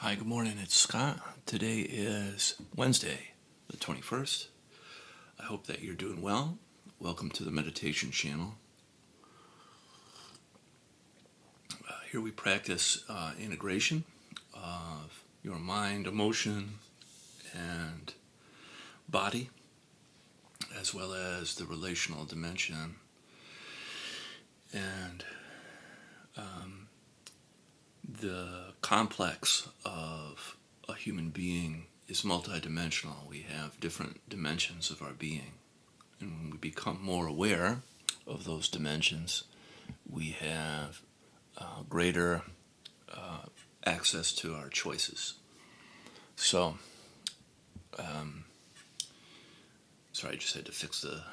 Hi, good morning. It's Scott. Today is Wednesday, the 21st. I hope that you're doing well. Welcome to the meditation channel. Here we practice integration of your mind, emotion, and body, as well as the relational dimension. And the complex of a human being is multidimensional. We have different dimensions of our being. And when we become more aware of those dimensions, we have greater access to our choices. So, sorry, I just had to fix the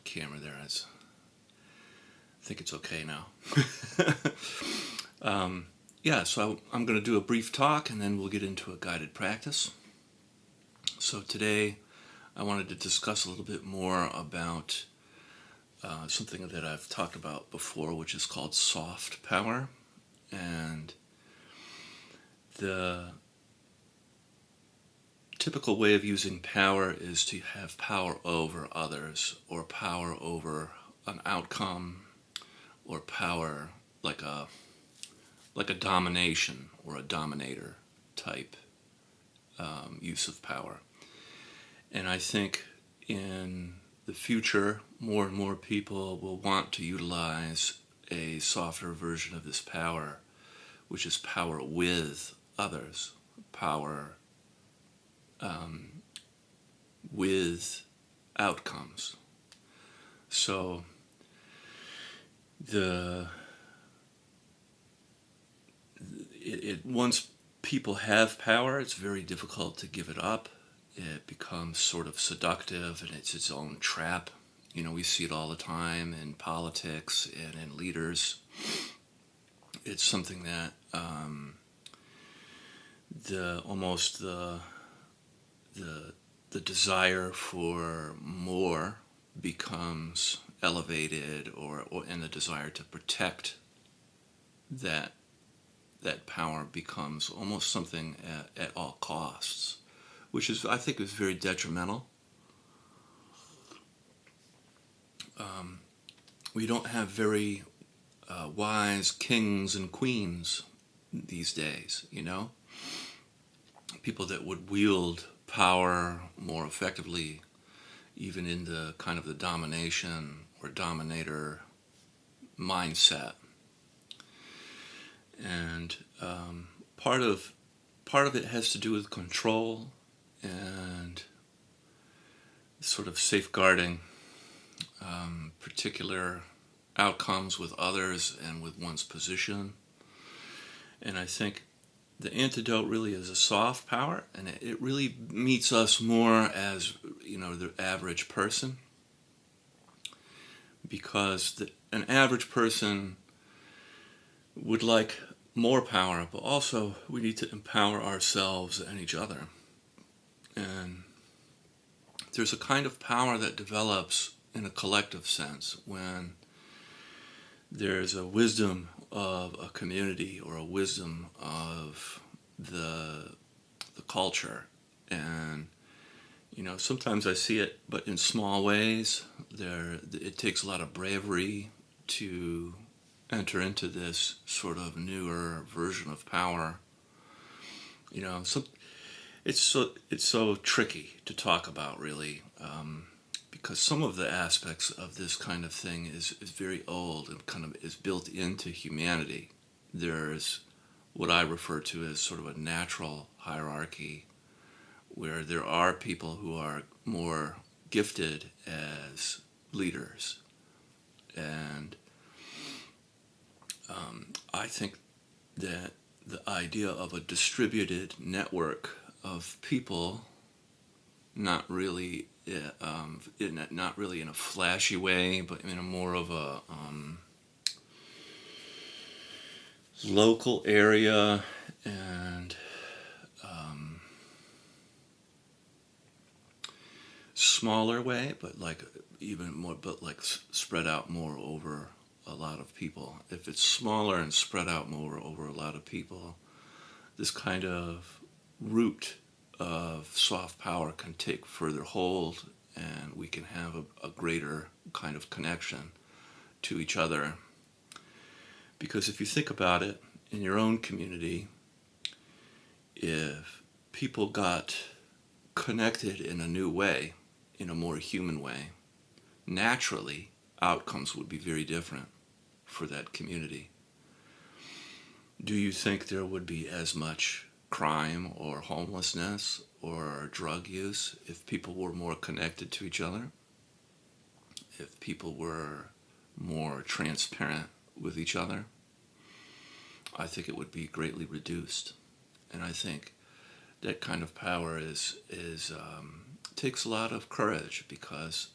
camera there. I think it's okay now. So I'm going to do a brief talk and then we'll get into a guided practice. So today I wanted to discuss a little bit more about something that I've talked about before, which is called soft power. And the typical way of using power is to have power over others, or power over an outcome, or power like a domination or a dominator type use of power. And I think in the future, more and more people will want to utilize a softer version of this power, which is power with others, power with outcomes. So once people have power, it's very difficult to give it up. It becomes sort of seductive and it's its own trap. You know, we see it all the time in politics and in leaders. It's something that the desire for more becomes elevated, and the desire to protect that power becomes almost something at all costs, which I think is very detrimental. We don't have very wise kings and queens these days, you know? People that would wield power more effectively, even in the kind of the domination or dominator mindset. And part of it has to do with control and sort of safeguarding particular outcomes with others and with one's position. And I think the antidote really is a soft power, and it really meets us more as, you know, the average person, because an average person would like more power, but also we need to empower ourselves and each other. And there's a kind of power that develops in a collective sense when there's a wisdom of a community or a wisdom of the culture. And, you know, sometimes I see it, but in small ways. It takes a lot of bravery to enter into this sort of newer version of power. You know, it's so tricky to talk about, really, because some of the aspects of this kind of thing is very old and kind of is built into humanity. There's what I refer to as sort of a natural hierarchy, where there are people who are more gifted as leaders. And I think that the idea of a distributed network of people, not really in a flashy way, but in a more of a local area and smaller way, but like even more, but like spread out more over a lot of people. If it's smaller and spread out more over a lot of people, this kind of root of soft power can take further hold, and we can have a greater kind of connection to each other. Because if you think about it, in your own community, if people got connected in a new way, in a more human way, naturally outcomes would be very different for that community. Do you think there would be as much crime or homelessness or drug use if people were more connected to each other? If people were more transparent with each other? I think it would be greatly reduced. And I think that kind of power takes a lot of courage, because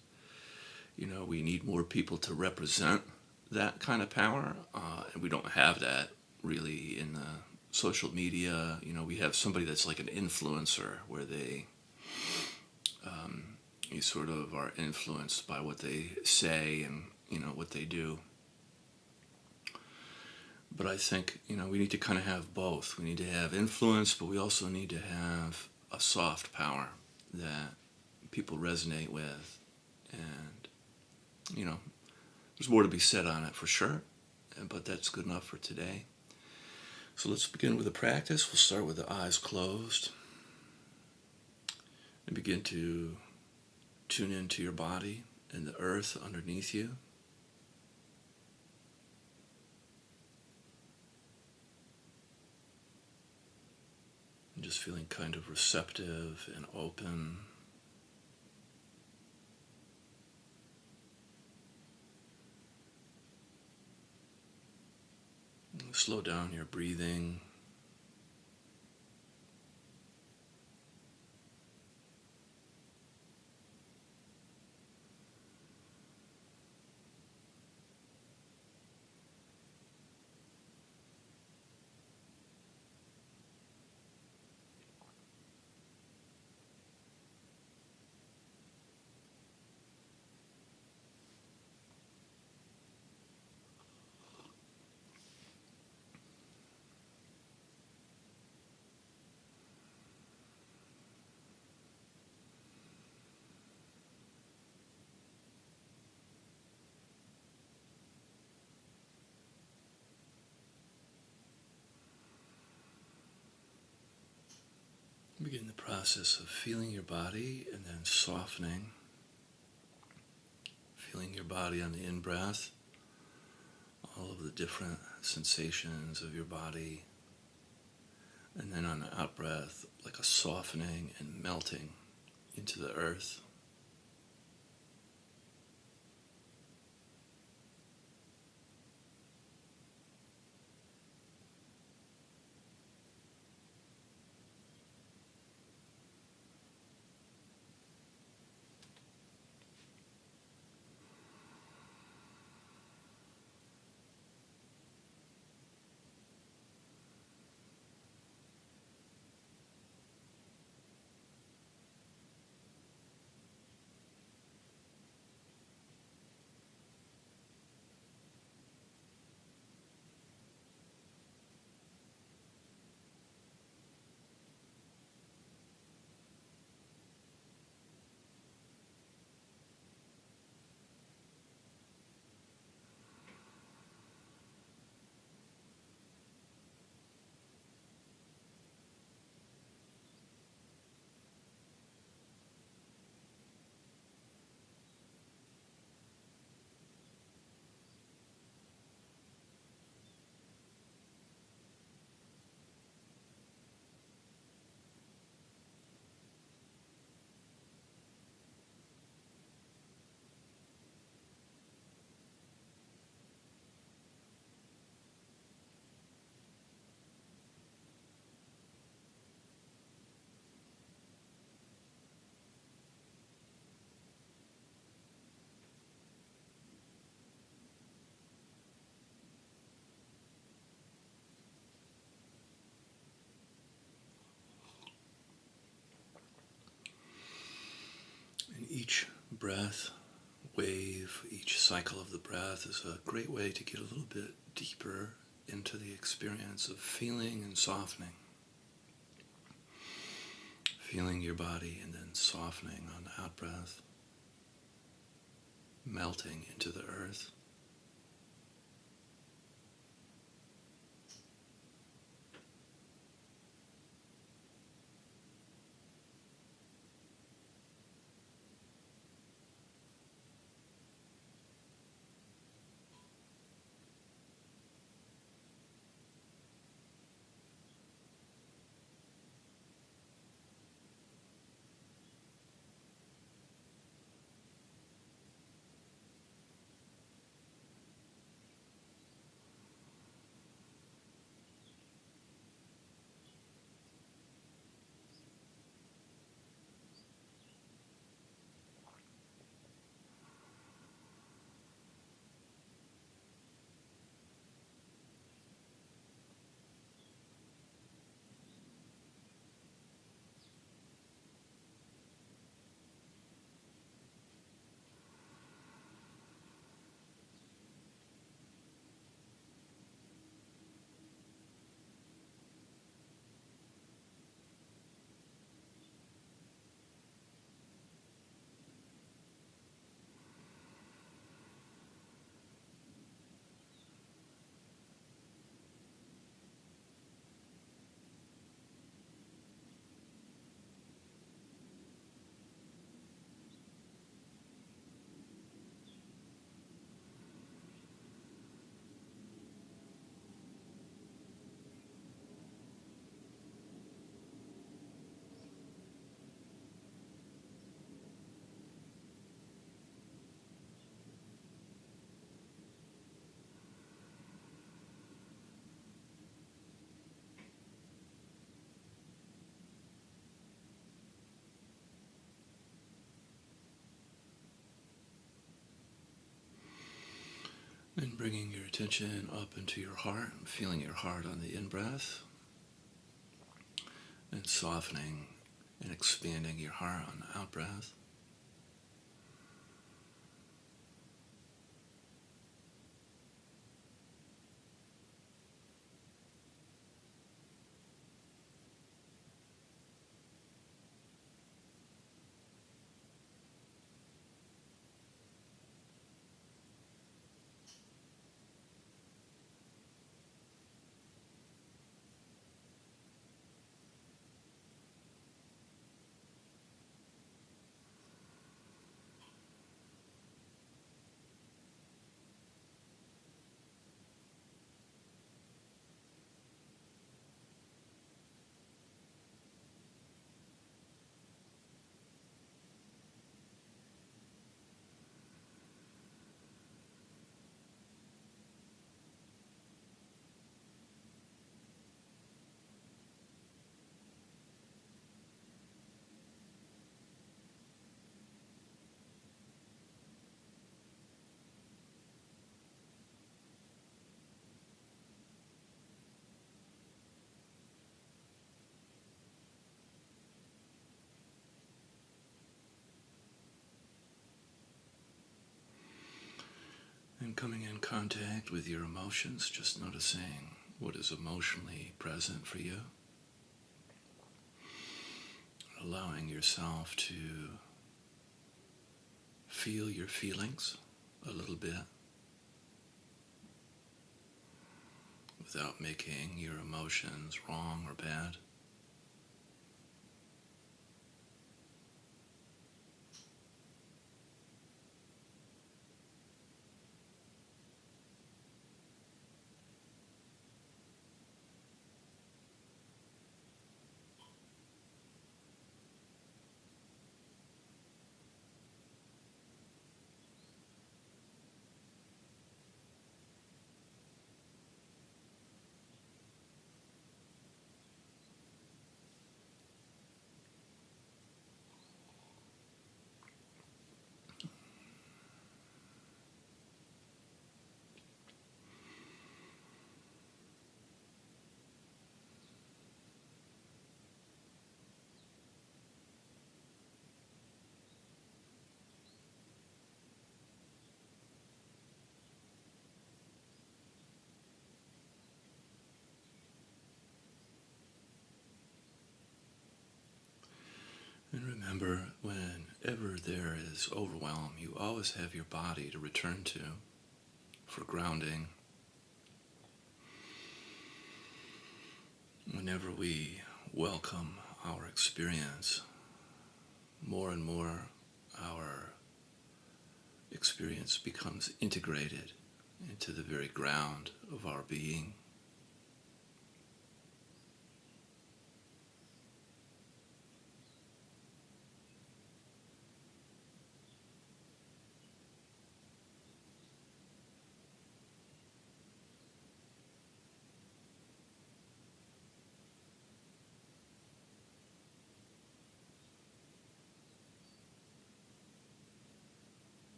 we need more people to represent that kind of power, and we don't have that really in the social media. We have somebody that's like an influencer, where you sort of are influenced by what they say and what they do. But I think we need to kind of have both. We need to have influence, but we also need to have a soft power that people resonate with. And there's more to be said on it for sure, but that's good enough for today. So let's begin with a practice. We'll start with the eyes closed and begin to tune into your body and the earth underneath you. And just feeling kind of receptive and open. Slow down your breathing. Begin the process of feeling your body and then softening. Feeling your body on the in-breath, all of the different sensations of your body. And then on the out-breath, like a softening and melting into the earth. And each breath wave, each cycle of the breath is a great way to get a little bit deeper into the experience of feeling and softening. feeling your body and then softening on the out breath, melting into the earth. And bringing your attention up into your heart, feeling your heart on the in-breath, and softening and expanding your heart on the out-breath. And coming in contact with your emotions, just noticing what is emotionally present for you. Allowing yourself to feel your feelings a little bit without making your emotions wrong or bad. remember, whenever there is overwhelm, you always have your body to return to for grounding. Whenever we welcome our experience, more and more our experience becomes integrated into the very ground of our being.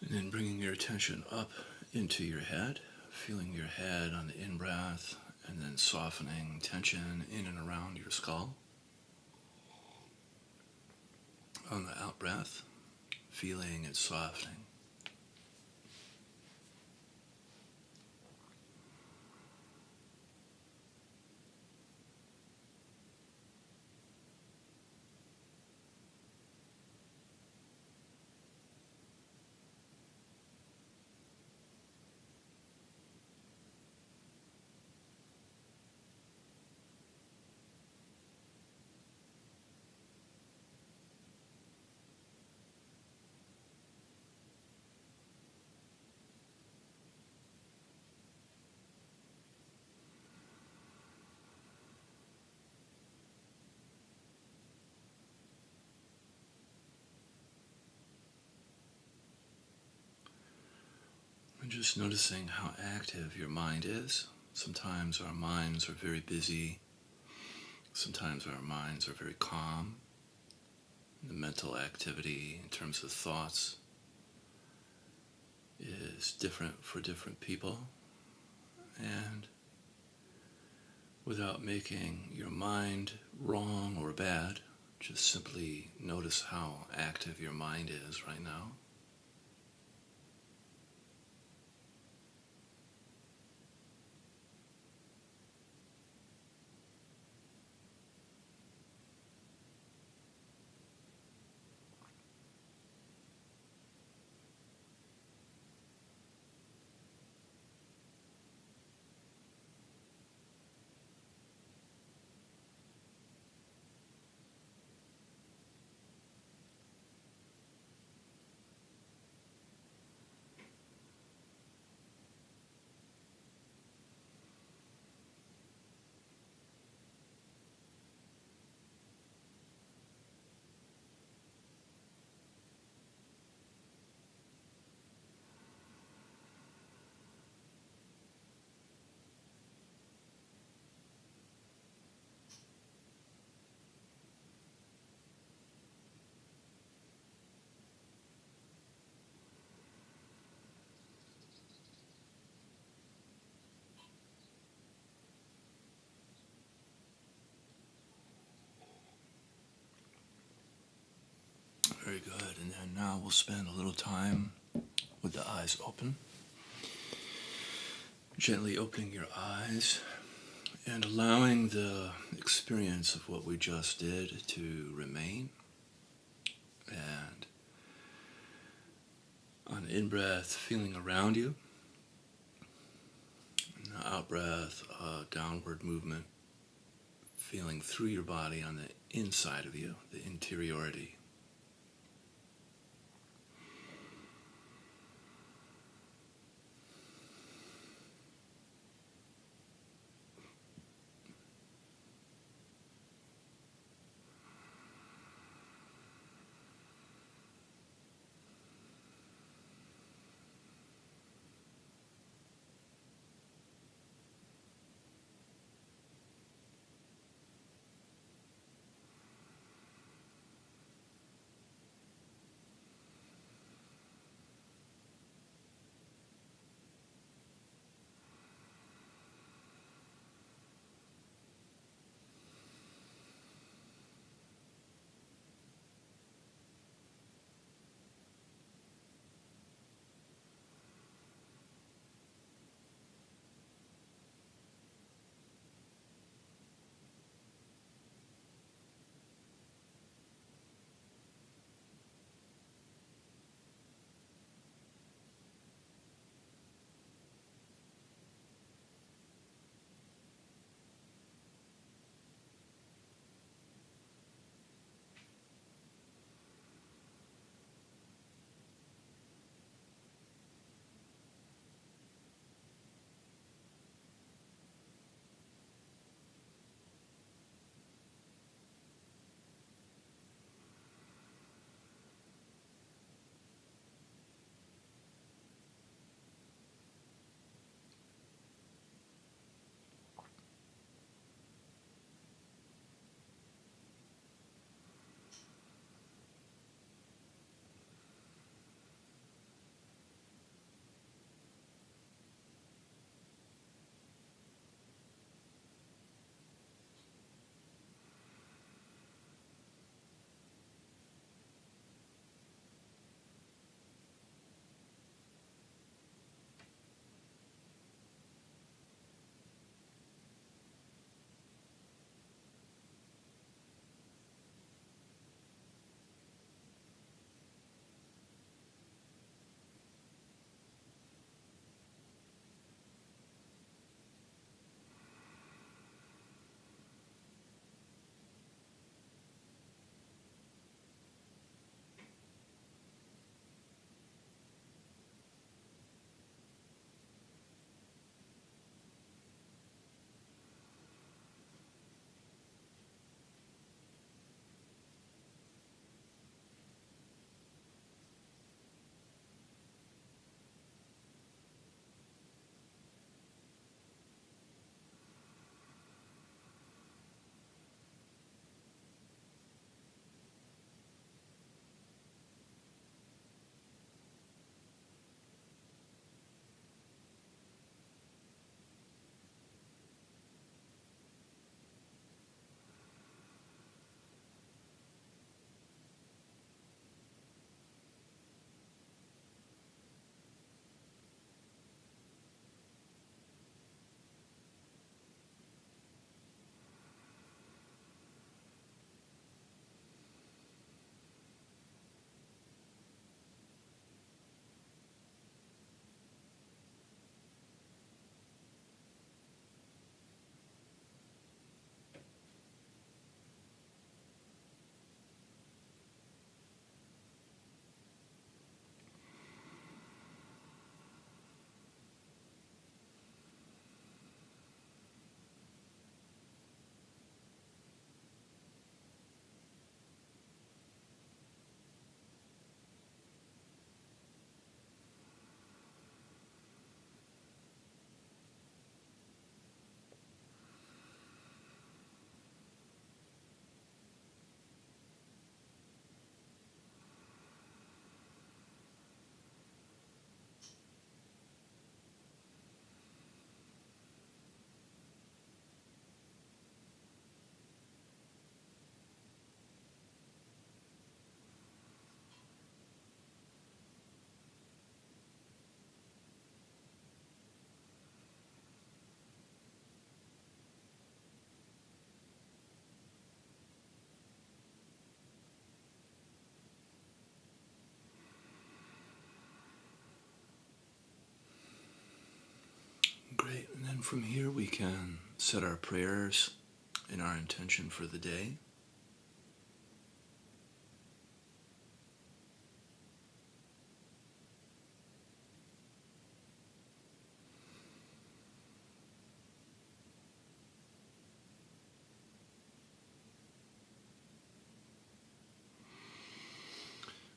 And then bringing your attention up into your head, feeling your head on the in-breath, and then softening tension in and around your skull. On the out-breath, feeling it softening. And just noticing how active your mind is. Sometimes our minds are very busy. Sometimes our minds are very calm. The mental activity in terms of thoughts is different for different people. And without making your mind wrong or bad, just simply notice how active your mind is right now. Very good. And then now we'll spend a little time with the eyes open. Gently opening your eyes and allowing the experience of what we just did to remain. And on the in-breath, feeling around you. And the out-breath, downward movement, feeling through your body on the inside of you, the interiority. And from here we can set our prayers and our intention for the day.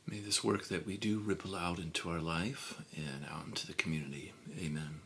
May this work that we do ripple out into our life and out into the community. Amen.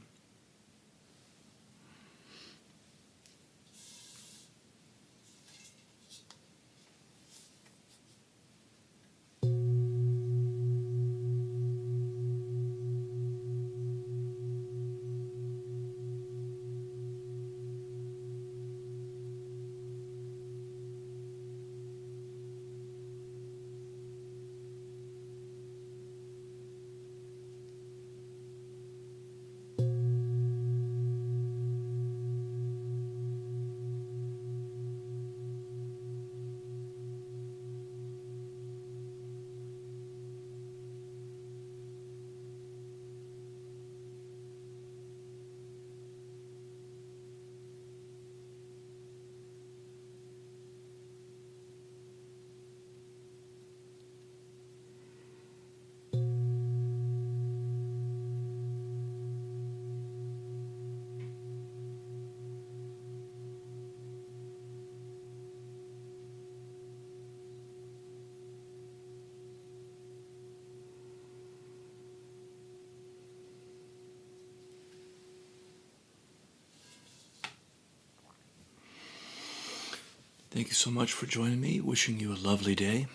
Thank you so much for joining me. Wishing you a lovely day,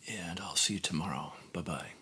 and I'll see you tomorrow. Bye-bye.